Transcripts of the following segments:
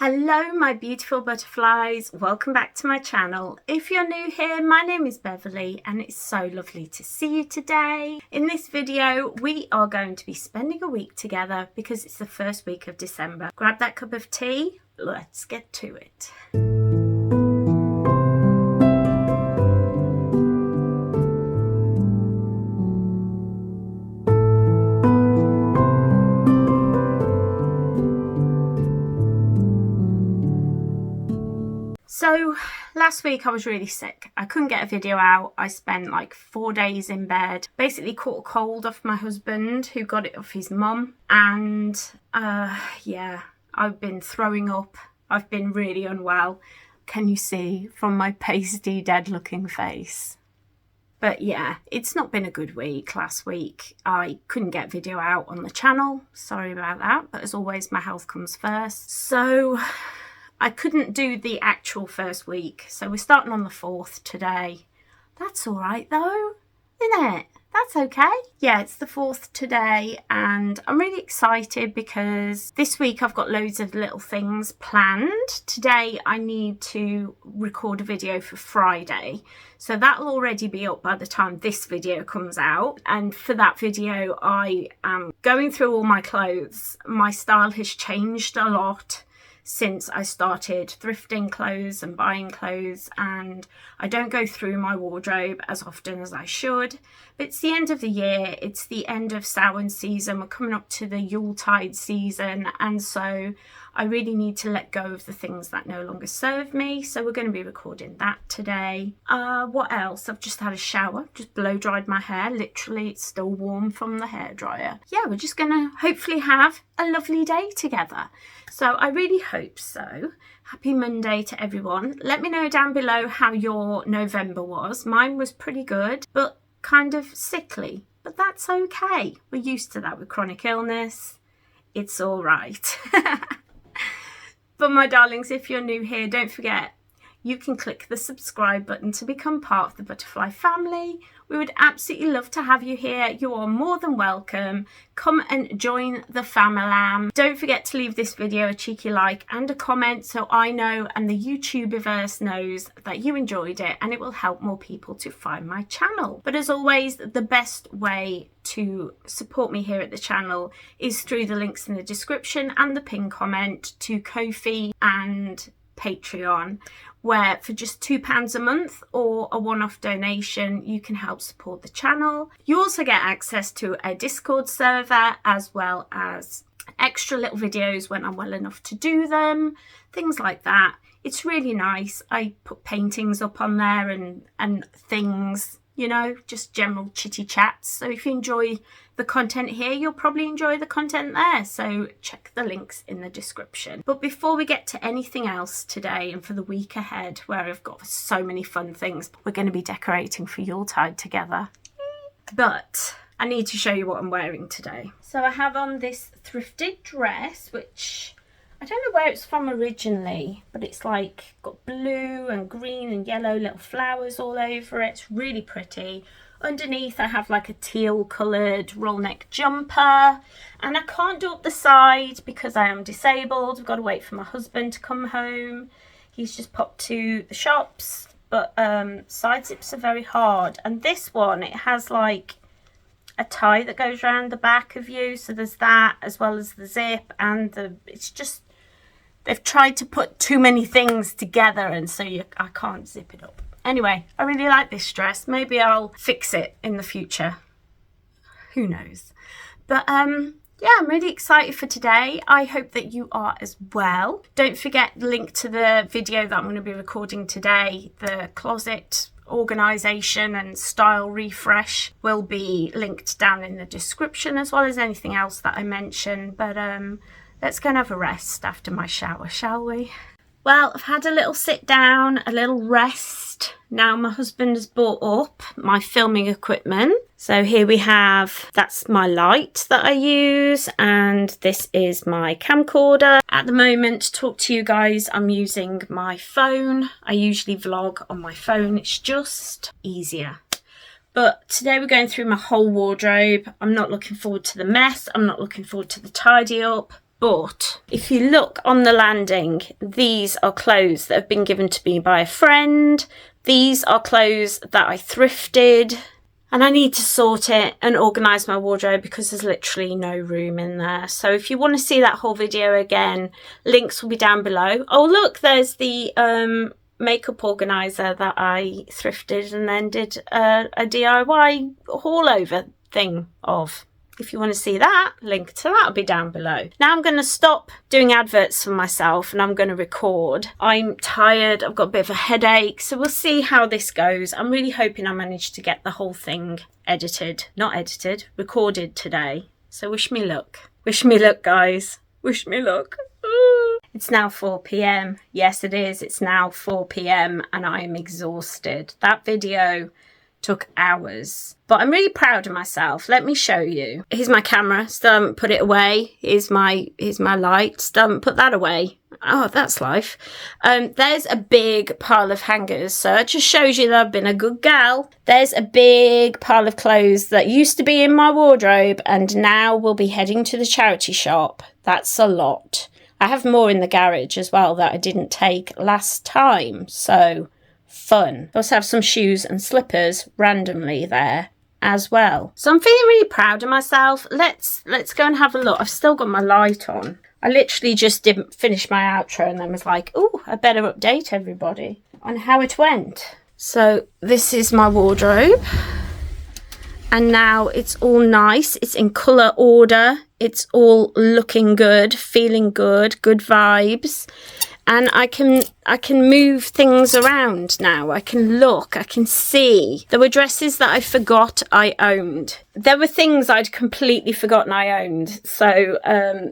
Hello my beautiful butterflies, welcome back to my channel. If you're new here, my name is Beverley and it's so lovely to see you today. In this video we are going to be spending a week together because it's the first week of December. Grab that cup of tea, let's get to it. So last week I was really sick. I couldn't get a video out. I spent like 4 days in bed. Basically caught a cold off my husband who got it off his mum. And yeah, I've been throwing up. I've been really unwell. Can you see from my pasty dead looking face? But yeah, it's not been a good week. Last week I couldn't get video out on the channel. Sorry about that. But as always, my health comes first. So I couldn't do the actual first week, so we're starting on the 4th today. That's all right though, isn't it? That's okay. Yeah, it's the 4th today and I'm really excited because this week I've got loads of little things planned. Today I need to record a video for Friday, so that'll already be up by the time this video comes out. And for that video I am going through all my clothes. My style has changed a lot since I started thrifting clothes and buying clothes, and I don't go through my wardrobe as often as I should. But it's the end of the year, it's the end of Samhain season, we're coming up to the Yuletide season, and so I really need to let go of the things that no longer serve me, so we're going to be recording that today. What else? I've just had a shower, just blow dried my hair, literally it's still warm from the hairdryer. Yeah, we're just going to hopefully have a lovely day together. So I really hope so. Happy Monday to everyone. Let me know down below how your November was. Mine was pretty good, but kind of sickly. But that's okay. We're used to that with chronic illness. It's all right. But my darlings, if you're new here, don't forget, you can click the subscribe button to become part of the butterfly family. We would absolutely love to have you here. You are more than welcome. Come and join the family. Don't forget to leave this video a cheeky like and a comment so I know and the YouTubeverse knows that you enjoyed it, and it will help more people to find my channel. But as always, the best way to support me here at the channel is through the links in the description and the pinned comment to Ko-fi and Patreon, where for just £2 a month or a one-off donation you can help support the channel. You also get access to a Discord server as well as extra little videos when I'm well enough to do them, things like that. It's really nice. I put paintings up on there and things, you know, just general chitty chats. So if you enjoy the content here, you'll probably enjoy the content there. So check the links in the description. But before we get to anything else today and for the week ahead, where I've got so many fun things, we're going to be decorating for Yuletide together. But I need to show you what I'm wearing today. So I have on this thrifted dress, which I don't know where it's from originally, but it's like got blue and green and yellow little flowers all over it. It's really pretty. Underneath I have like a teal coloured roll neck jumper, and I can't do up the side because I am disabled. I've got to wait for my husband to come home. He's just popped to the shops, but side zips are very hard. And this one, it has like a tie that goes around the back of you, so there's that as well as the zip, and it's just, they've tried to put too many things together, and so I can't zip it up. Anyway, I really like this dress. Maybe I'll fix it in the future. Who knows? But yeah, I'm really excited for today. I hope that you are as well. Don't forget the link to the video that I'm going to be recording today. The closet organisation and style refresh will be linked down in the description, as well as anything else that I mentioned. But let's go and have a rest after my shower, shall we? Well, I've had a little sit down, a little rest. Now my husband has brought up my filming equipment. So here we have, that's my light that I use, and this is my camcorder. At the moment, to talk to you guys, I'm using my phone. I usually vlog on my phone, it's just easier. But today we're going through my whole wardrobe. I'm not looking forward to the mess. I'm not looking forward to the tidy up. But if you look on the landing, these are clothes that have been given to me by a friend. These are clothes that I thrifted. And I need to sort it and organise my wardrobe because there's literally no room in there. So if you want to see that whole video again, links will be down below. Oh, look, there's the makeup organiser that I thrifted and then did a DIY haul over thing of. If you want to see that, link to that will be down below. Now I'm going to stop doing adverts for myself and I'm going to record. I'm tired, I've got a bit of a headache, so we'll see how this goes. I'm really hoping I manage to get the whole thing recorded today. So wish me luck. Wish me luck, guys. Wish me luck. It's now 4 p.m. Yes, it is. It's now 4 p.m. and I am exhausted. That video took hours, but I'm really proud of myself. Let me show you. Here's my camera, still haven't put it away. Here's my light, still haven't put that away. Oh, that's life. There's a big pile of hangers, so it just shows you that I've been a good gal. There's a big pile of clothes that used to be in my wardrobe and now will be heading to the charity shop. That's a lot. I have more in the garage as well that I didn't take last time, so fun. I also have some shoes and slippers randomly there as well. So I'm feeling really proud of myself. Let's go and have a look. I've still got my light on. I literally just didn't finish my outro and then was like, oh, I better update everybody on how it went. So this is my wardrobe. And now it's all nice. It's in colour order. It's all looking good, feeling good, good vibes. And I can move things around now. I can look, I can see. There were dresses that I forgot I owned. There were things I'd completely forgotten I owned. So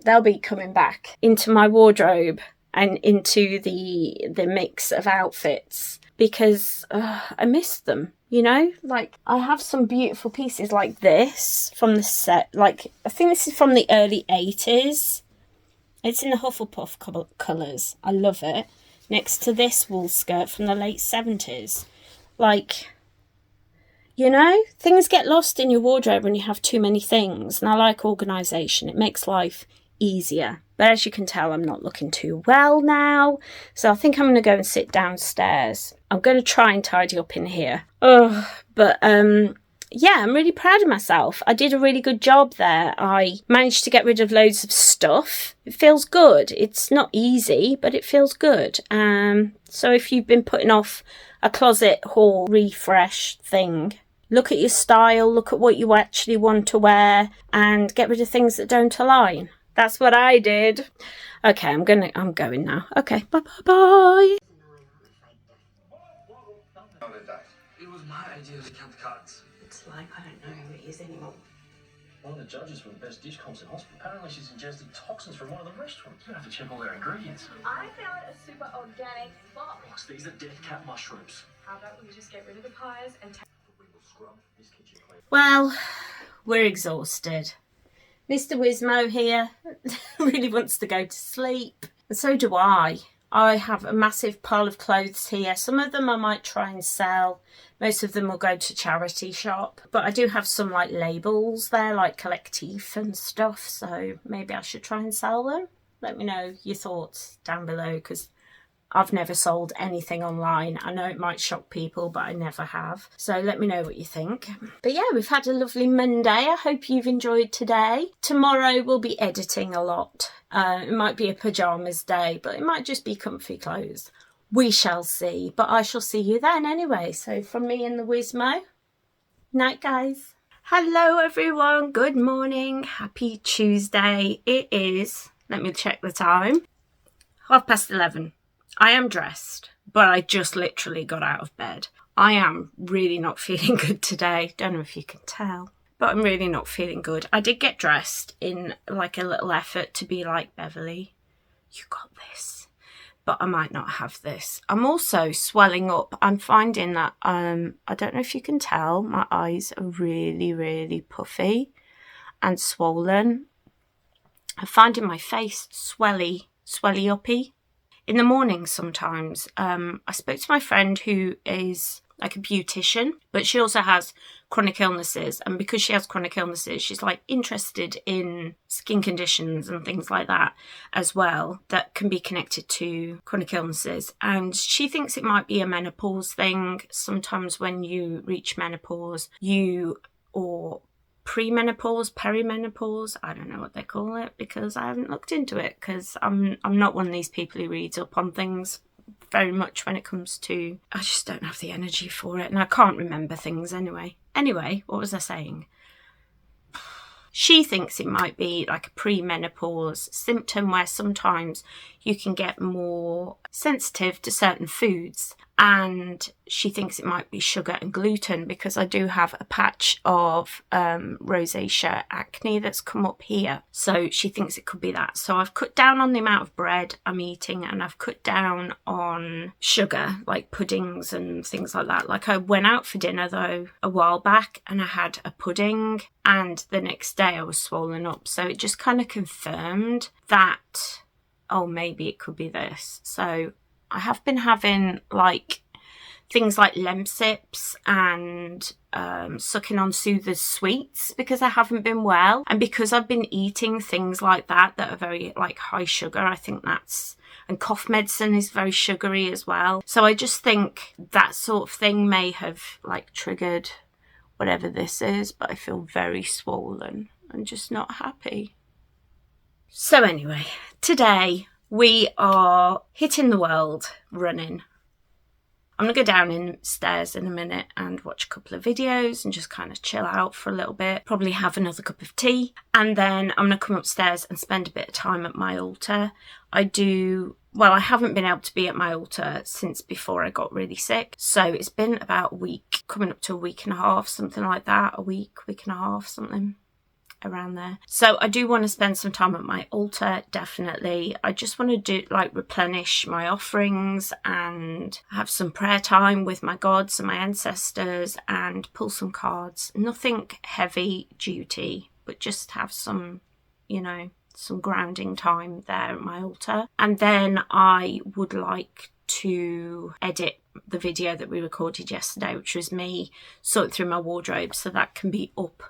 they'll be coming back into my wardrobe and into the mix of outfits because I missed them. You know, like I have some beautiful pieces like this from the set. Like I think this is from the early 80s. It's in the Hufflepuff colours. I love it. Next to this wool skirt from the late 70s. Like, you know, things get lost in your wardrobe when you have too many things. And I like organisation. It makes life easier. But as you can tell, I'm not looking too well now. So I think I'm going to go and sit downstairs. I'm going to try and tidy up in here. Yeah, I'm really proud of myself. I did a really good job there. I managed to get rid of loads of stuff. It feels good. It's not easy, but it feels good. So if you've been putting off a closet haul refresh thing, look at your style, look at what you actually want to wear, and get rid of things that don't align. That's what I did. Okay, I'm going now. Okay, bye. It was my idea to count the cards. It's like I don't know who it is anymore. One of the judges for the best dish comps in hospital. Apparently she's ingested toxins from one of the restaurants. You have to check all their ingredients. I found a super organic spot. Boss, these are death cat mushrooms. How about we just get rid of the pies and take... Well, we're exhausted. Mr. Wismo here really wants to go to sleep. And so do I. I have a massive pile of clothes here. Some of them I might try and sell. Most of them will go to charity shop. But I do have some like labels there, like collectif and stuff. So maybe I should try and sell them. Let me know your thoughts down below because I've never sold anything online. I know it might shock people, but I never have. So let me know what you think. But yeah, we've had a lovely Monday. I hope you've enjoyed today. Tomorrow we'll be editing a lot. It might be a pyjamas day, but it might just be comfy clothes. We shall see, but I shall see you then anyway. So from me and the Wismo, night guys. Hello everyone, good morning, happy Tuesday. It is, let me check the time, 11:30. I am dressed, but I just literally got out of bed. I am really not feeling good today. Don't know if you can tell, but I'm really not feeling good. I did get dressed in like a little effort to be like, Beverley, you got this, but I might not have this. I'm also swelling up. I'm finding that, I don't know if you can tell, my eyes are really, really puffy and swollen. I'm finding my face swelly uppy. In the morning sometimes, I spoke to my friend who is like a beautician, but she also has chronic illnesses. And because she has chronic illnesses, she's like interested in skin conditions and things like that as well that can be connected to chronic illnesses. And she thinks it might be a menopause thing. Sometimes when you reach menopause, or premenopause, perimenopause, I don't know what they call it because I haven't looked into it, because I'm not one of these people who reads up on things very much when it comes to, I just don't have the energy for it, and I can't remember things anyway. Anyway, what was I saying? She thinks it might be like a premenopause symptom where sometimes you can get more sensitive to certain foods, and she thinks it might be sugar and gluten, because I do have a patch of rosacea acne that's come up here. So she thinks it could be that. So I've cut down on the amount of bread I'm eating, and I've cut down on sugar, like puddings and things like that. Like I went out for dinner though a while back and I had a pudding, and the next day I was swollen up. So it just kind of confirmed that, oh, maybe it could be this. So I have been having like things like Lemsips and sucking on Soother's sweets because I haven't been well, and because I've been eating things like that are very like high sugar. I think that's, and cough medicine is very sugary as well. So I just think that sort of thing may have like triggered whatever this is, but I feel very swollen and just not happy. So anyway, today we are hitting the world running. I'm going to go downstairs in a minute and watch a couple of videos and just kind of chill out for a little bit. Probably have another cup of tea. And then I'm going to come upstairs and spend a bit of time at my altar. I haven't been able to be at my altar since before I got really sick. So it's been about a week, coming up to a week and a half, something like that. A week and a half, something around there. So I do want to spend some time at my altar, definitely. I just want to do like replenish my offerings and have some prayer time with my gods and my ancestors and pull some cards. Nothing heavy duty, but just have some, some grounding time there at my altar. And then I would like to edit the video that we recorded yesterday, which was me sorting through my wardrobe, so that can be up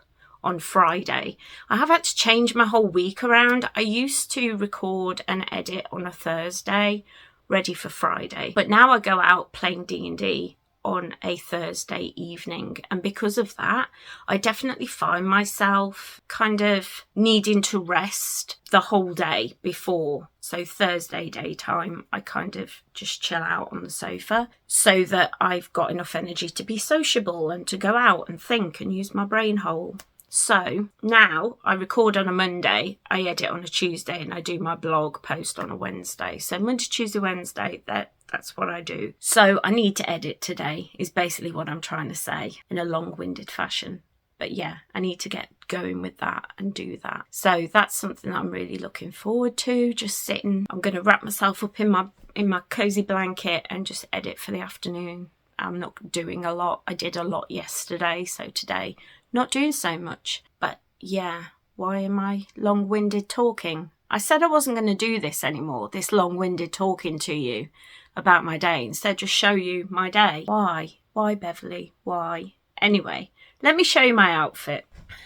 on Friday. I have had to change my whole week around. I used to record and edit on a Thursday, ready for Friday, but now I go out playing D&D on a Thursday evening, and because of that I definitely find myself kind of needing to rest the whole day before. So Thursday daytime I kind of just chill out on the sofa so that I've got enough energy to be sociable and to go out and think and use my brain hole. So now I record on a Monday, I edit on a Tuesday, and I do my blog post on a Wednesday. So Monday, Tuesday, Wednesday, that's what I do. So I need to edit today is basically what I'm trying to say in a long-winded fashion. But yeah, I need to get going with that and do that. So that's something that I'm really looking forward to, just sitting. I'm going to wrap myself up in my cozy blanket and just edit for the afternoon. I'm not doing a lot. I did a lot yesterday, so today not doing so much. But yeah, why am I long-winded talking? I said I wasn't going to do this anymore, this long-winded talking to you about my day. Instead, just show you my day. Why? Why, Beverley? Why? Anyway, let me show you my outfit.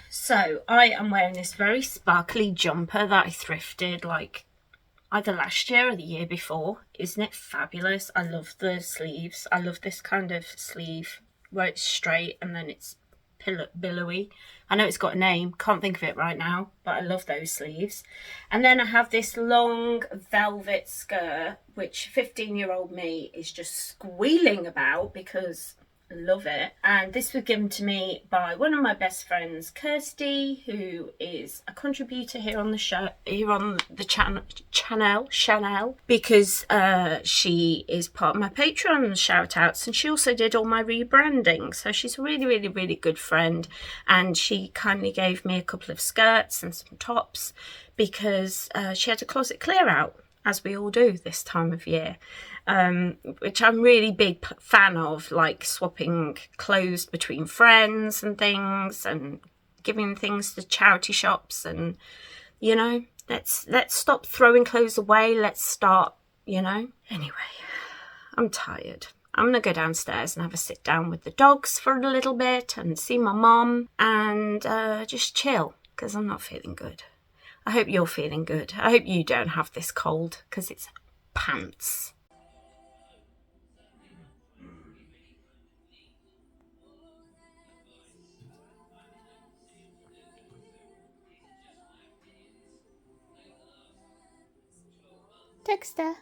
So I am wearing this very sparkly jumper that I thrifted like either last year or the year before. Isn't it fabulous? I love the sleeves. I love this kind of sleeve where it's straight and then it's billowy. I know it's got a name, can't think of it right now, but I love those sleeves. And then I have this long velvet skirt, which 15-year-old me is just squealing about because I love it. And this was given to me by one of my best friends, Kirsty, who is a contributor here on the show, here on the channel, because she is part of my Patreon shout outs, and she also did all my rebranding. So she's a really, really, really good friend, and she kindly gave me a couple of skirts and some tops because she had a closet clear out, as we all do this time of year. Which I'm really big fan of, like swapping clothes between friends and things and giving things to charity shops, and let's stop throwing clothes away. Let's start, anyway, I'm tired. I'm gonna go downstairs and have a sit down with the dogs for a little bit and see my mum and just chill because I'm not feeling good. I hope you're feeling good. I hope you don't have this cold because it's pants. Dexter.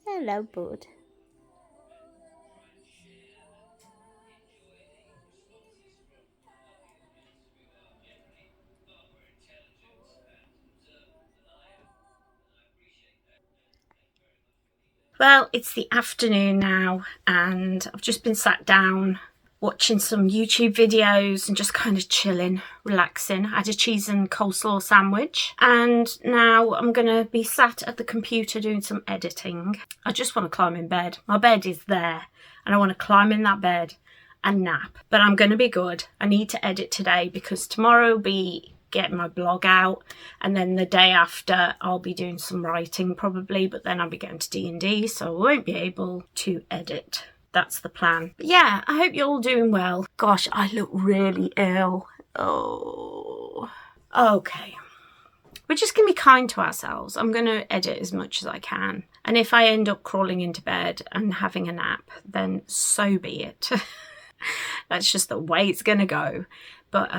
Hello, bud. Well, it's the afternoon now and I've just been sat down watching some YouTube videos and just kind of chilling, relaxing. I had a cheese and coleslaw sandwich and now I'm going to be sat at the computer doing some editing. I just want to climb in bed. My bed is there and I want to climb in that bed and nap. But I'm going to be good. I need to edit today because tomorrow will be getting my blog out and then the day after I'll be doing some writing probably, but then I'll be going to D&D so I won't be able to edit. That's the plan. But yeah, I hope you're all doing well. Gosh, I look really ill. Oh, okay. We're just going to be kind to ourselves. I'm going to edit as much as I can. And if I end up crawling into bed and having a nap, then so be it. That's just the way it's going to go. But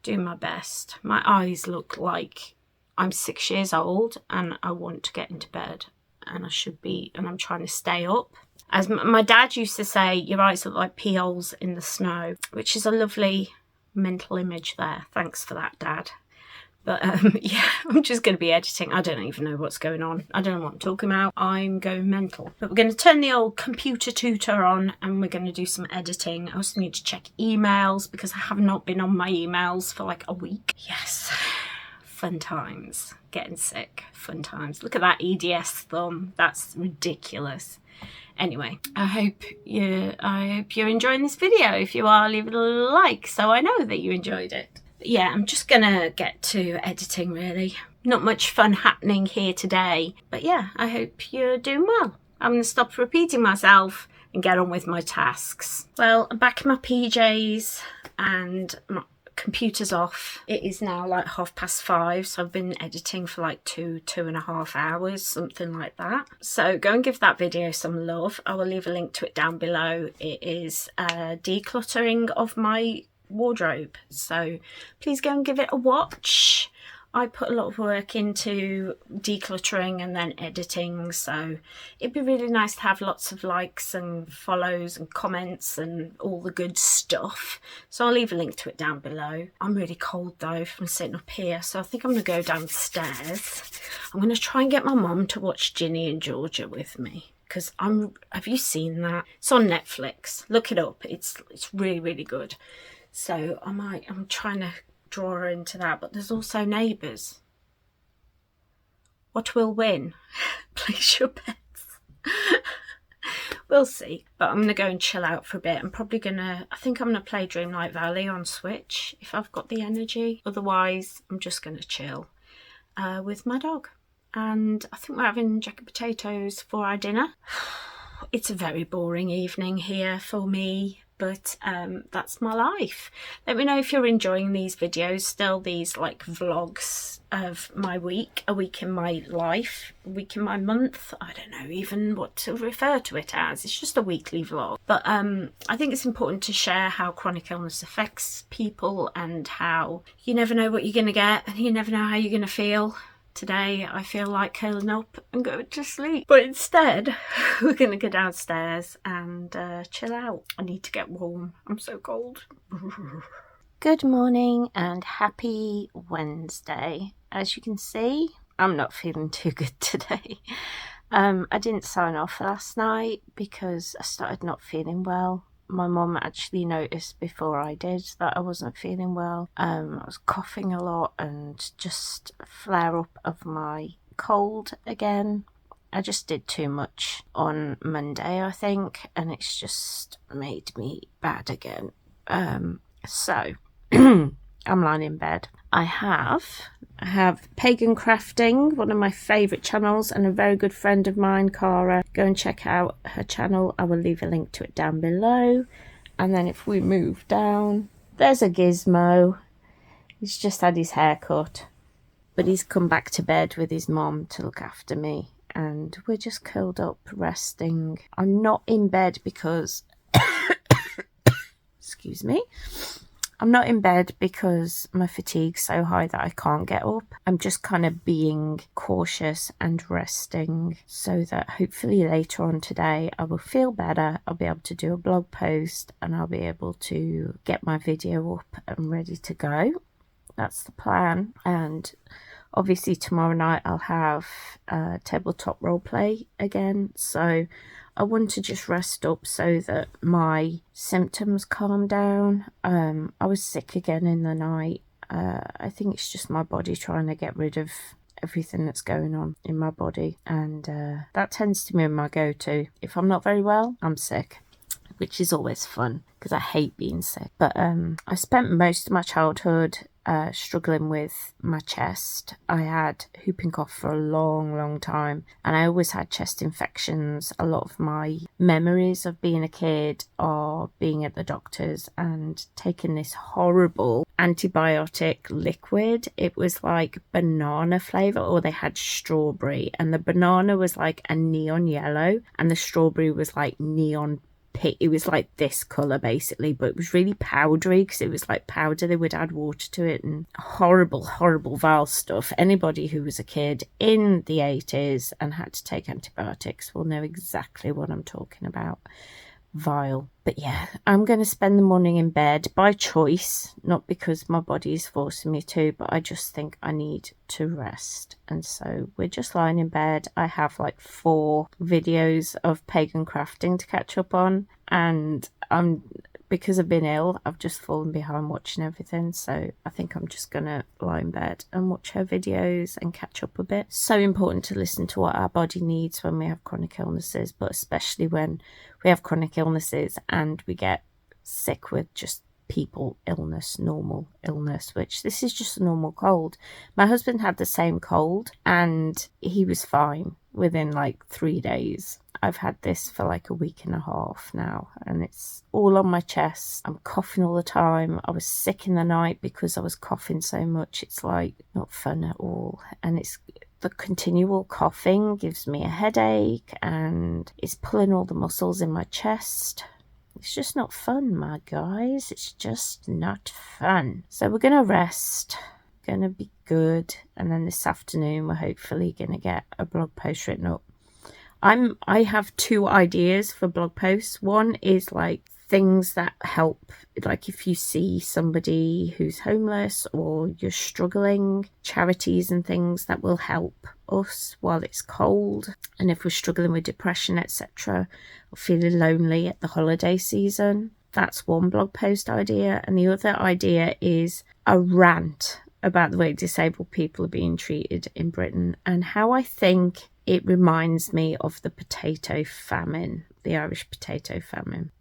doing my best. My eyes look like I'm 6 years old and I want to get into bed. And I should be, and I'm trying to stay up. As my dad used to say, your eyes look like pea holes in the snow, which is a lovely mental image there. Thanks for that, Dad. But yeah, I'm just going to be editing. I don't even know what's going on. I don't know what I'm talking about. I'm going mental. But we're going to turn the old computer tutor on and we're going to do some editing. I also need to check emails because I have not been on my emails for like a week. Yes, fun times. Getting sick, fun times. Look at that EDS thumb. That's ridiculous. Anyway, I hope you're enjoying this video. If you are, leave it a like so I know that you enjoyed it. Yeah, I'm just gonna get to editing really. Not much fun happening here today, but yeah, I hope you're doing well. I'm gonna stop repeating myself and get on with my tasks. Well, I'm back in my PJs and my computer's off. It is now like 5:30, so I've been editing for like 2.5 hours, something like that. So go and give that video some love. I will leave a link to it down below. It is a decluttering of my wardrobe, so please go and give it a watch. I put a lot of work into decluttering and then editing, so it'd be really nice to have lots of likes and follows and comments and all the good stuff. So I'll leave a link to it down below. I'm really cold though from sitting up here, so I think I'm gonna go downstairs. I'm gonna try and get my mum to watch Ginny and Georgia with me. Because have you seen that? It's on Netflix. Look it up. It's really, really good. So I'm trying to draw her into that, but there's also Neighbours. What will win? Place your bets. We'll see. But I'm going to go and chill out for a bit. I think I'm going to play Dreamlight Valley on Switch if I've got the energy. Otherwise, I'm just going to chill with my dog. And I think we're having jacket potatoes for our dinner. It's a very boring evening here for me. But that's my life. Let me know if you're enjoying these videos still, these like vlogs of my week, a week in my life, a week in my month. I don't know even what to refer to it as. It's just a weekly vlog. But I think it's important to share how chronic illness affects people and how you never know what you're going to get and you never know how you're going to feel. Today I feel like curling up and going to sleep, but instead we're going to go downstairs and chill out. I need to get warm. I'm so cold. Good morning and happy Wednesday. As you can see, I'm not feeling too good today. I didn't sign off last night because I started not feeling well. My mum actually noticed before I did that I wasn't feeling well. I was coughing a lot and just flare up of my cold again. I just did too much on Monday, I think, and it's just made me bad again. So I'm lying in bed. I have Pagan Crafting, one of my favourite channels, and a very good friend of mine, Cara. Go and check out her channel. I will leave a link to it down below. And then if we move down, there's a Gizmo. He's just had his hair cut, but he's come back to bed with his mom to look after me, and we're just curled up resting. I'm not in bed because excuse me, I'm not in bed because my fatigue's so high that I can't get up. I'm just kind of being cautious and resting so that hopefully later on today I will feel better. I'll be able to do a blog post and I'll be able to get my video up and ready to go. That's the plan. And obviously tomorrow night I'll have tabletop roleplay again. So I want to just rest up so that my symptoms calm down. I was sick again in the night. I think it's just my body trying to get rid of everything that's going on in my body. And that tends to be my go-to. If I'm not very well, I'm sick, which is always fun because I hate being sick. But I spent most of my childhood struggling with my chest. I had whooping cough for a long time, and I always had chest infections. A lot of my memories of being a kid are being at the doctor's and taking this horrible antibiotic liquid. It was like banana flavour, or they had strawberry, and the banana was like a neon yellow and the strawberry was like neon pink. It was like this colour basically, but it was really powdery because it was like powder. They would add water to it, and horrible vile stuff. Anybody who was a kid in the 80s and had to take antibiotics will know exactly what I'm talking about. Vile. But yeah, I'm going to spend the morning in bed by choice, not because my body is forcing me to, but I just think I need to rest. And so we're just lying in bed. I have like 4 videos of pagan crafting to catch up on, and because I've been ill, I've just fallen behind watching everything. So I think I'm just going to lie in bed and watch her videos and catch up a bit. So important to listen to what our body needs when we have chronic illnesses, but especially when we have chronic illnesses and we get sick with just people illness, normal illness, which this is just a normal cold. My husband had the same cold and he was fine within like 3 days. I've had this for like a week and a half now, and it's all on my chest. I'm coughing all the time. I was sick in the night because I was coughing so much. It's like not fun at all. And it's the continual coughing gives me a headache, and it's pulling all the muscles in my chest. It's just not fun, my guys. It's just not fun. So we're going to rest. Going to be good. And then this afternoon, we're hopefully going to get a blog post written up. I have 2 ideas for blog posts. One is like things that help, like if you see somebody who's homeless or you're struggling, charities and things that will help us while it's cold, and if we're struggling with depression, etc., or feeling lonely at the holiday season. That's one blog post idea. And the other idea is a rant about the way disabled people are being treated in Britain, and how I think it reminds me of the potato famine, the Irish potato famine.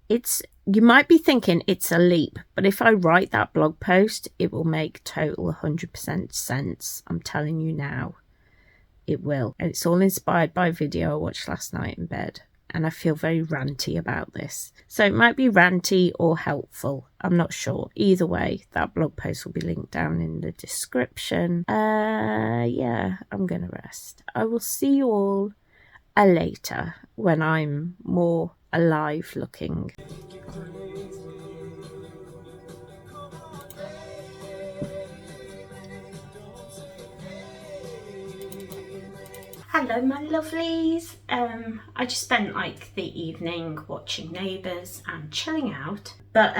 You might be thinking it's a leap, but if I write that blog post, it will make total 100% sense. I'm telling you now, it will. And it's all inspired by a video I watched last night in bed, and I feel very ranty about this. So it might be ranty or helpful. I'm not sure. Either way, that blog post will be linked down in the description. Yeah, I'm going to rest. I will see you all later when I'm more alive looking. Hello my lovelies. I just spent like the evening watching Neighbours and chilling out, but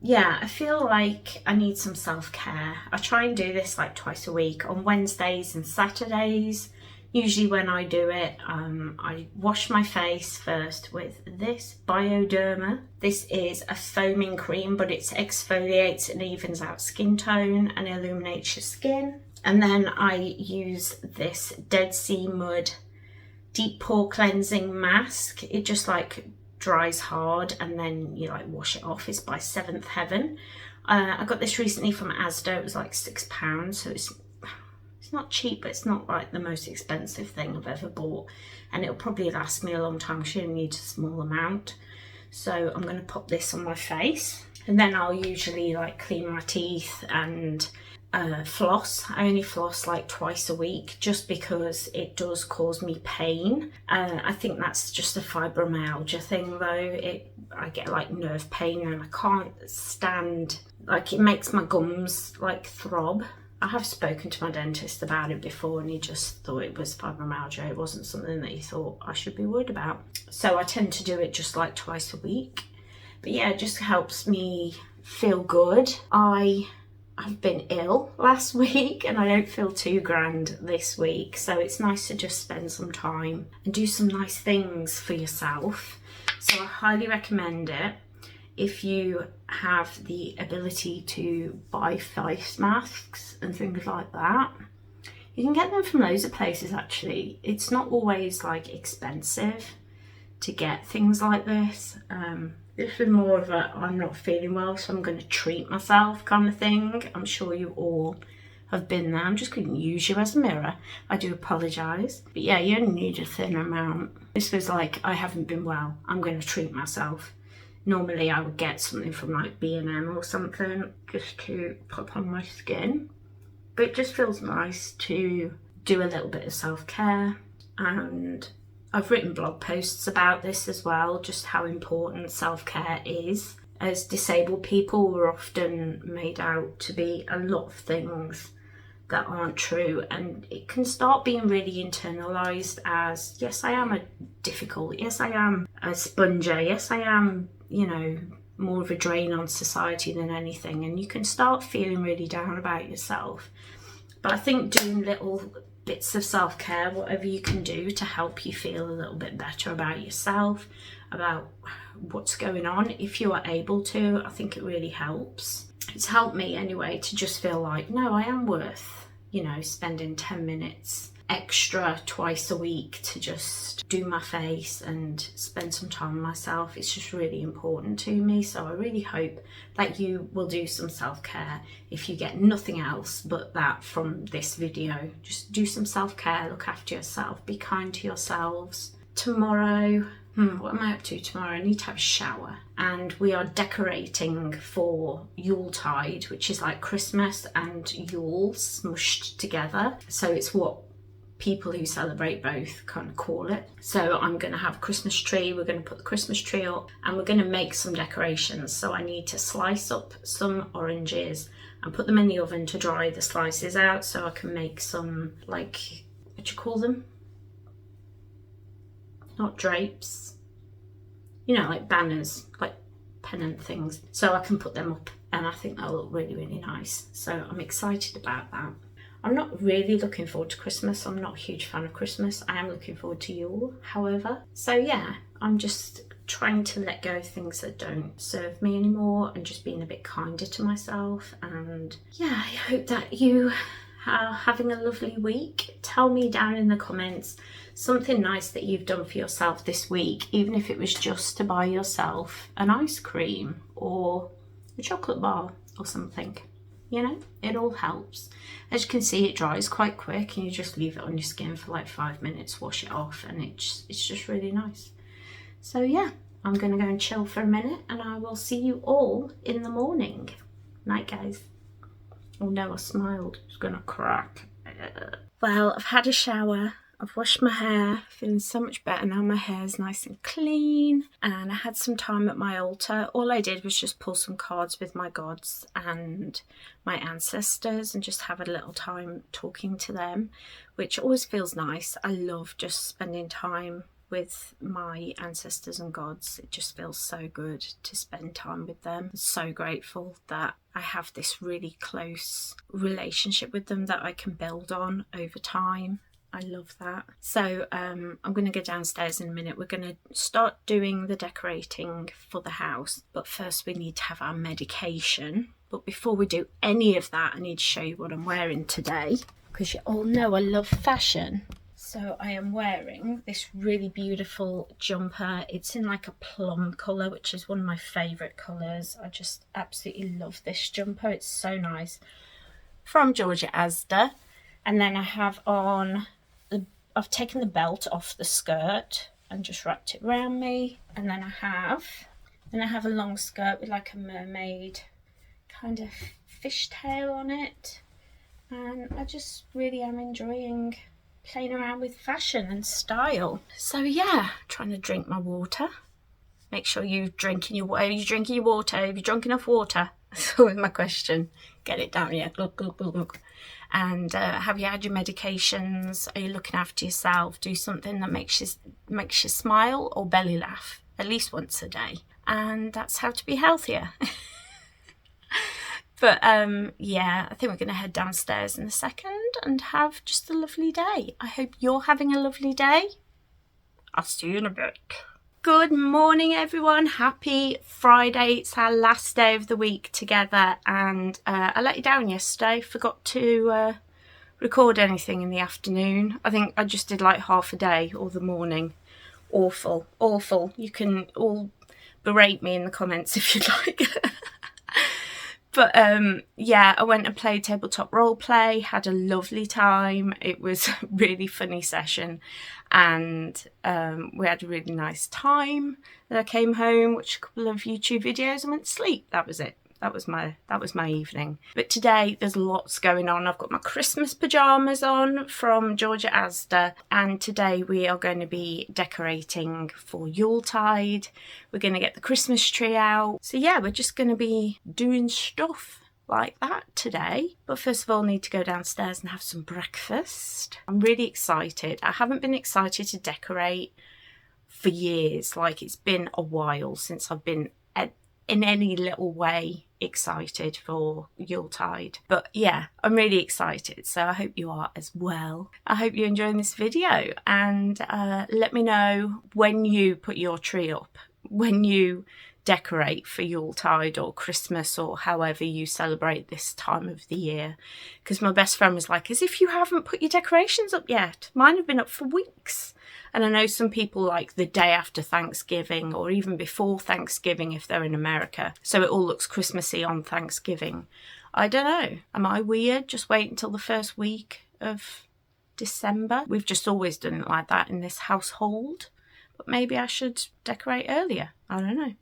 yeah, I feel like I need some self-care. I try and do this like twice a week on Wednesdays and Saturdays. Usually when I do it, I wash my face first with this Bioderma. This is a foaming cream, but it exfoliates and evens out skin tone and illuminates your skin. And then I use this Dead Sea Mud Deep Pore Cleansing Mask. It just like dries hard and then you like wash it off. It's by Seventh Heaven. I got this recently from Asda. It was like £6, so it's not cheap, but it's not like the most expensive thing I've ever bought, and it'll probably last me a long time. She only needs a small amount, so I'm going to pop this on my face, and then I'll usually like clean my teeth and floss. I only floss like twice a week just because it does cause me pain. I think that's just a fibromyalgia thing though. I get like nerve pain and I can't stand, like it makes my gums like throb. I have spoken to my dentist about it before and he just thought it was fibromyalgia. It wasn't something that he thought I should be worried about. So I tend to do it just like twice a week. But yeah, it just helps me feel good. I've been ill last week and I don't feel too grand this week. So it's nice to just spend some time and do some nice things for yourself. So I highly recommend it. If you have the ability to buy face masks and things like that, you can get them from loads of places actually. It's not always like expensive to get things like this. This is more of a I'm not feeling well, so I'm going to treat myself kind of thing. I'm sure you all have been there. I'm just going to use you as a mirror. I do apologise. But yeah, you only need a thin amount. This was like, I haven't been well, I'm going to treat myself. Normally I would get something from like B&M or something just to put on my skin. But it just feels nice to do a little bit of self-care. And I've written blog posts about this as well, just how important self-care is. As disabled people, we're often made out to be a lot of things that aren't true, and it can start being really internalised as, yes, I am a difficult, yes, I am a sponger, yes, I am, you know, more of a drain on society than anything, and you can start feeling really down about yourself. But I think doing little bits of self-care, whatever you can do to help you feel a little bit better about yourself, about what's going on, if you are able to, I think it really helps. It's helped me anyway to just feel like, no, I am worth, you know, spending 10 minutes extra twice a week to just do my face and spend some time with myself. It's just really important to me. So I really hope that you will do some self-care. If you get nothing else but that from this video, just do some self-care, look after yourself, be kind to yourselves. Tomorrow, what am I up to tomorrow? I need to have a shower. And we are decorating for Yuletide, which is like Christmas and Yule smushed together. So it's what people who celebrate both kind of call it. So I'm going to have a Christmas tree. We're going to put the Christmas tree up and we're going to make some decorations. So I need to slice up some oranges and put them in the oven to dry the slices out so I can make some, like, what do you call them? Not drapes, you know, like banners, like pennant things. So I can put them up and I think they'll look really, really nice. So I'm excited about that. I'm not really looking forward to Christmas. I'm not a huge fan of Christmas. I am looking forward to Yule, however. So yeah, I'm just trying to let go of things that don't serve me anymore and just being a bit kinder to myself. And yeah, I hope that you are having a lovely week. Tell me down in the comments something nice that you've done for yourself this week, even if it was just to buy yourself an ice cream or a chocolate bar or something. You know, it all helps. As you can see, it dries quite quick and you just leave it on your skin for like 5 minutes, wash it off, and it's just really nice. So yeah, I'm gonna go and chill for a minute and I will see you all in the morning. Night, guys. Oh no, I smiled. It's gonna crack. Well, I've had a shower. I've washed my hair, feeling so much better now. My hair's nice and clean, and I had some time at my altar. All I did was just pull some cards with my gods and my ancestors and just have a little time talking to them, which always feels nice. I love just spending time with my ancestors and gods. It just feels so good to spend time with them. I'm so grateful that I have this really close relationship with them that I can build on over time. I love that. So I'm going to go downstairs in a minute. We're going to start doing the decorating for the house, but first we need to have our medication. But before we do any of that, I need to show you what I'm wearing today, because you all know I love fashion. So I am wearing this really beautiful jumper. It's in like a plum colour, which is one of my favourite colours. I just absolutely love this jumper. It's so nice. From Georgia Asda. And then I have on, I've taken the belt off the skirt and just wrapped it around me. And then I have a long skirt with like a mermaid kind of fishtail on it. And I just really am enjoying playing around with fashion and style. So yeah, trying to drink my water. Make sure you're drinking your water. Have you drunk enough water? That's always my question. Get it down, yeah. Glug, glug, glug, glug. And have you had your medications? Are you looking after yourself? Do something that makes you smile or belly laugh at least once a day. And that's how to be healthier. But yeah, I think we're going to head downstairs in a second and have just a lovely day. I hope you're having a lovely day. I'll see you in a bit. Good morning, everyone. Happy Friday. It's our last day of the week together, and I let you down yesterday. Forgot to record anything in the afternoon. I think I just did like half a day or the morning. Awful. You can all berate me in the comments if you'd like. But yeah, I went and played tabletop roleplay, had a lovely time. It was a really funny session, and we had a really nice time. Then I came home, watched a couple of YouTube videos and went to sleep. That was it. That was my evening. But today there's lots going on. I've got my Christmas pyjamas on from Georgia Asda, and today we are going to be decorating for Yuletide. We're going to get the Christmas tree out. So yeah, we're just going to be doing stuff like that today. But first of all, I need to go downstairs and have some breakfast. I'm really excited. I haven't been excited to decorate for years. Like, it's been a while since I've been in any little way excited for Yuletide. But yeah, I'm really excited, so I hope you are as well. I hope you're enjoying this video, and let me know when you put your tree up, when you decorate for Yuletide or Christmas or however you celebrate this time of the year. Because my best friend was like, as if you haven't put your decorations up yet. Mine have been up for weeks. And I know some people like the day after Thanksgiving or even before Thanksgiving if they're in America. So it all looks Christmassy on Thanksgiving. I don't know. Am I weird? Just wait until the first week of December? We've just always done it like that in this household. But maybe I should decorate earlier. I don't know.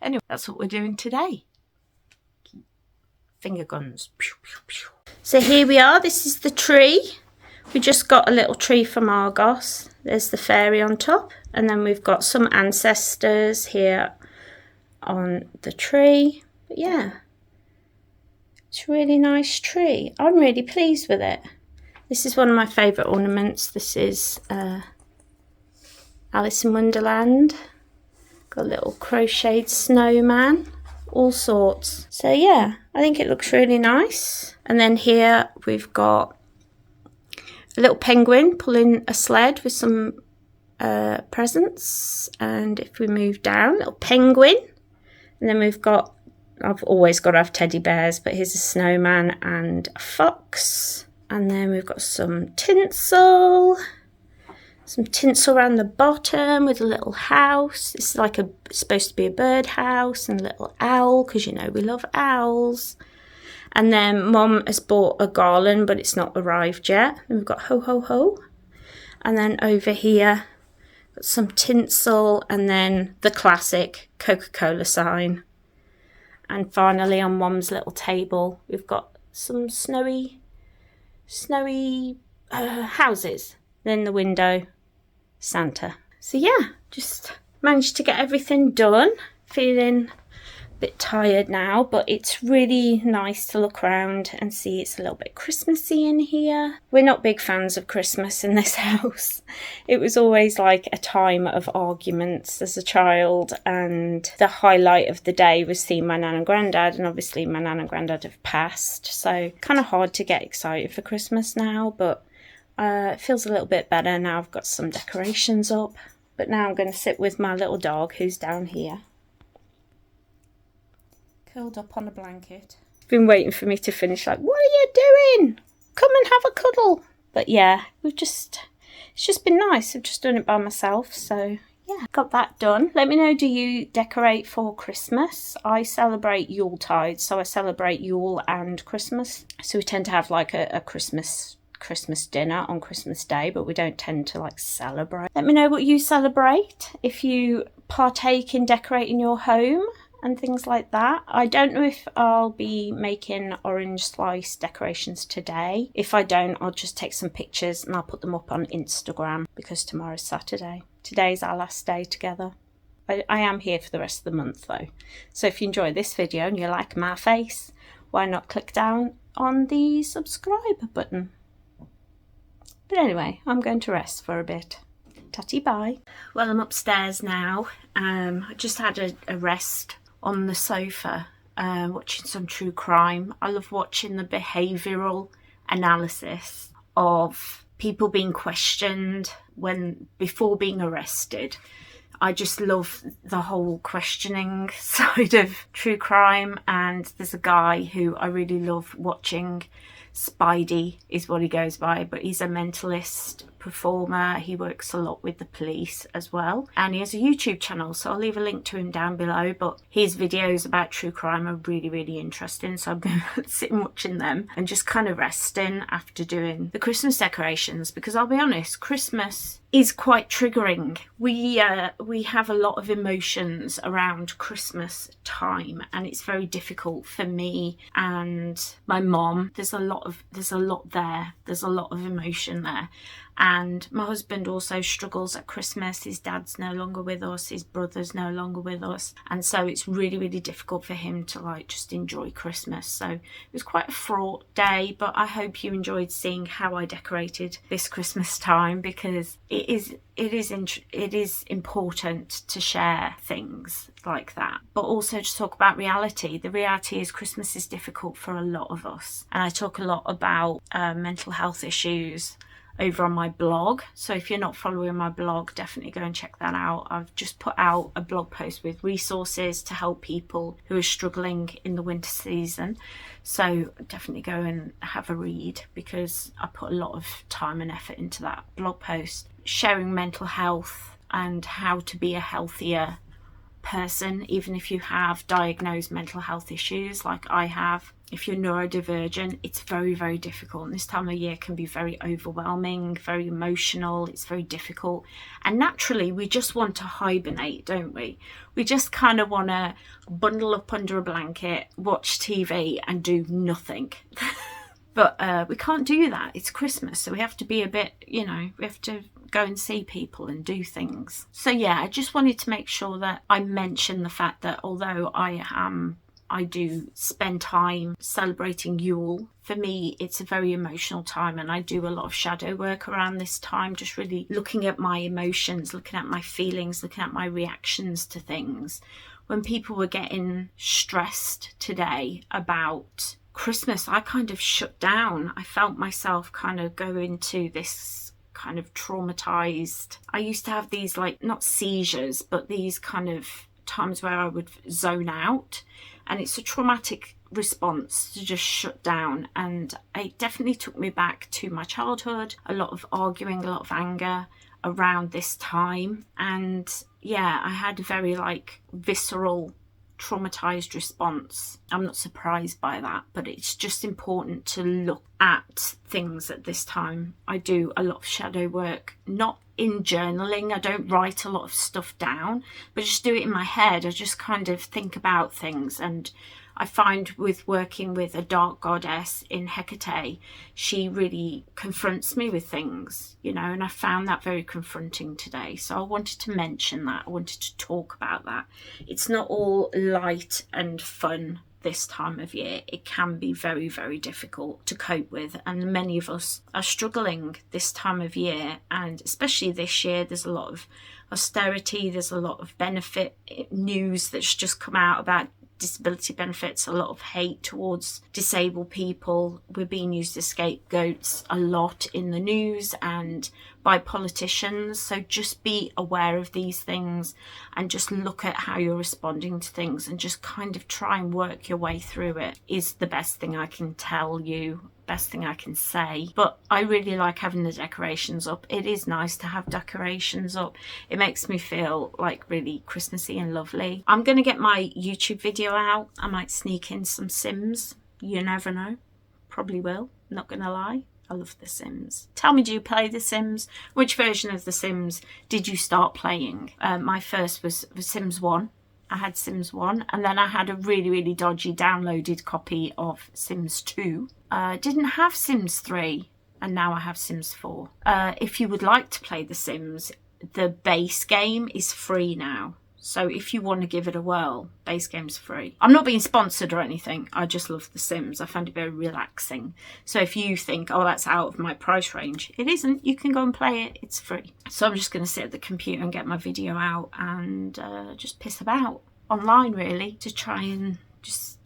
Anyway, that's what we're doing today. Finger guns. Pew, pew, pew. So here we are. This is the tree. We just got a little tree from Argos. There's the fairy on top. And then we've got some ancestors here on the tree. But yeah, it's a really nice tree. I'm really pleased with it. This is one of my favourite ornaments. This is Alice in Wonderland. Got a little crocheted snowman. All sorts. So yeah, I think it looks really nice. And then here we've got a little penguin pulling a sled with some presents. And if we move down, little penguin. And then we've got, I've always got to have teddy bears, but here's a snowman and a fox. And then we've got some tinsel. Some tinsel around the bottom with a little house. This is like supposed to be a bird house, and a little owl, because you know we love owls. And then Mum has bought a garland, but it's not arrived yet. And we've got ho ho ho. And then over here, got some tinsel, and then the classic Coca-Cola sign. And finally on Mum's little table, we've got some snowy houses. Then the window, Santa. So yeah, just managed to get everything done. Feeling a bit tired now, but it's really nice to look around and see it's a little bit Christmassy in here. We're not big fans of Christmas in this house. It was always like a time of arguments as a child, and the highlight of the day was seeing my nan and granddad, and obviously my nan and granddad have passed, so kind of hard to get excited for Christmas now, but it feels a little bit better now I've got some decorations up. But now I'm going to sit with my little dog who's down here, curled up on a blanket. Been waiting for me to finish, like, what are you doing? Come and have a cuddle. But yeah, it's it's just been nice. I've just done it by myself, so yeah, got that done. Let me know, do you decorate for Christmas? I celebrate Yuletide, so I celebrate Yule and Christmas. So we tend to have like a Christmas dinner on Christmas Day, but we don't tend to like celebrate. Let me know what you celebrate, if you partake in decorating your home and things like that. I don't know if I'll be making orange slice decorations today. If I don't, I'll just take some pictures and I'll put them up on Instagram, because tomorrow's Saturday. Today's our last day together. I am here for the rest of the month though. So if you enjoy this video and you like my face, why not click down on the subscribe button? But anyway, I'm going to rest for a bit. Tatty bye. Well, I'm upstairs now. I just had a rest on the sofa, watching some true crime. I love watching the behavioural analysis of people being questioned before being arrested. I just love the whole questioning side of true crime, and there's a guy who I really love watching. Spidey is what he goes by, but he's a mentalist performer. He works a lot with the police as well, and he has a YouTube channel, so I'll leave a link to him down below. But his videos about true crime are really interesting, so I'm going to sit and watching them and just kind of resting after doing the Christmas decorations, because I'll be honest, Christmas is quite triggering. We have a lot of emotions around Christmas time, and it's very difficult for me and my mom. There's a lot there. There's a lot of emotion there. And my husband also struggles at Christmas. His dad's no longer with us, his brother's no longer with us, and so it's really difficult for him to like just enjoy Christmas. So it was quite a fraught day, but I hope you enjoyed seeing how I decorated this Christmas time, because it is important to share things like that, but also to talk about reality. The reality is Christmas is difficult for a lot of us, and I talk a lot about mental health issues over on my blog. So if you're not following my blog, definitely go and check that out. I've just put out a blog post with resources to help people who are struggling in the winter season. So definitely go and have a read, because I put a lot of time and effort into that blog post, sharing mental health and how to be a healthier person, even if you have diagnosed mental health issues like I have. If you're neurodivergent, it's very difficult, and this time of year can be very overwhelming, very emotional. It's very difficult, and naturally we just want to hibernate, don't we? We just kind of want to bundle up under a blanket, watch TV and do nothing. But we can't do that. It's Christmas, so we have to be a bit, we have to go and see people and do things. So yeah, I just wanted to make sure that I mention the fact that although I do spend time celebrating Yule, for me it's a very emotional time, and I do a lot of shadow work around this time, just really looking at my emotions, looking at my feelings, looking at my reactions to things. When people were getting stressed today about Christmas, I kind of shut down. I felt myself kind of go into this kind of traumatized. I used to have these like, not seizures, but these kind of times where I would zone out, and it's a traumatic response to just shut down, and it definitely took me back to my childhood. A lot of arguing, a lot of anger around this time, and yeah, I had a very like visceral traumatized response. I'm not surprised by that, but it's just important to look at things at this time. I do a lot of shadow work, not in journaling. I don't write a lot of stuff down, but just do it in my head. I just kind of think about things, and I find with working with a dark goddess in Hecate, she really confronts me with things, and I found that very confronting today. So I wanted to mention that. I wanted to talk about that. It's not all light and fun this time of year. It can be very difficult to cope with, and many of us are struggling this time of year, and especially this year there's a lot of austerity, there's a lot of benefit news that's just come out about disability benefits, a lot of hate towards disabled people. We're being used as scapegoats a lot in the news, and by politicians. So just be aware of these things and just look at how you're responding to things and just kind of try and work your way through it is the best thing I can tell you, best thing I can say. But I really like having the decorations up. It is nice to have decorations up. It makes me feel like really Christmassy and lovely. I'm going to get my YouTube video out. I might sneak in some Sims. You never know. Probably will. Not going to lie. I love The Sims. Tell me, do you play The Sims? Which version of The Sims did you start playing? My first was Sims 1. I had Sims 1, and then I had a really, really dodgy downloaded copy of Sims 2. Didn't have Sims 3, and now I have Sims 4. If you would like to play The Sims, the base game is free now. So if you want to give it a whirl, base game's free. I'm not being sponsored or anything. I just love The Sims. I find it very relaxing. So if you think, oh, that's out of my price range, it isn't. You can go and play it. It's free. So I'm just going to sit at the computer and get my video out and just piss about online, really, to try and just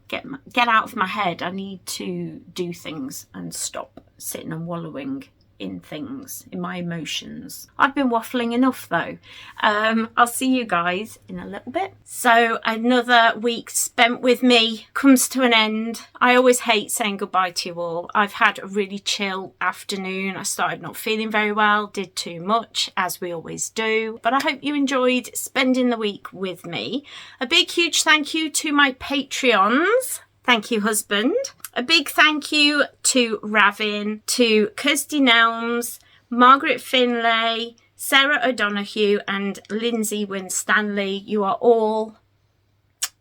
get out of my head. I need to do things and stop sitting and wallowing in things, in my emotions. I've been waffling enough though. I'll see you guys in a little bit. So another week spent with me comes to an end. I always hate saying goodbye to you all. I've had a really chill afternoon. I started not feeling very well, did too much, as we always do. But I hope you enjoyed spending the week with me. A big huge thank you to my Patreons. Thank you, husband. A big thank you to Ravin, to Kirsty Nelms, Margaret Finlay, Sarah O'Donoghue and Lindsay Winstanley. You are all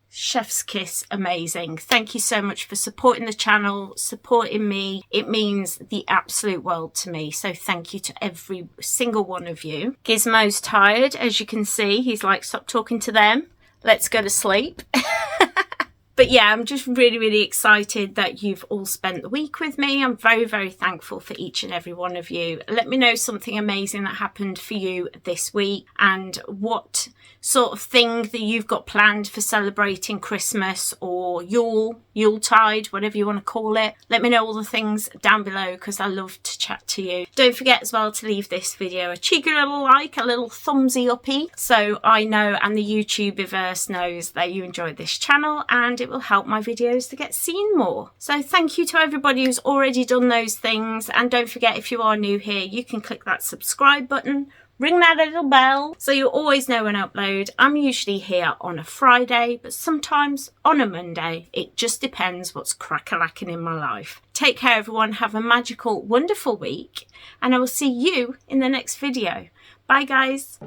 chef's kiss amazing. Thank you so much for supporting the channel, supporting me. It means the absolute world to me. So thank you to every single one of you. Gizmo's tired, as you can see. He's like, stop talking to them. Let's go to sleep. But yeah, I'm just really, really excited that you've all spent the week with me. I'm very, very thankful for each and every one of you. Let me know something amazing that happened for you this week and what sort of thing that you've got planned for celebrating Christmas or Yuletide, whatever you want to call it. Let me know all the things down below because I love to chat to you. Don't forget as well to leave this video a cheeky little like, a little thumbsy uppy, so I know and the YouTubeverse knows that you enjoyed this channel and it will help my videos to get seen more. So thank you to everybody who's already done those things, and don't forget, if you are new here, you can click that subscribe button, ring that little bell so you always know when I upload. I'm usually here on a Friday, but sometimes on a Monday. It just depends what's crack-a-lacking in my life. Take care everyone, have a magical, wonderful week, and I will see you in the next video. Bye guys.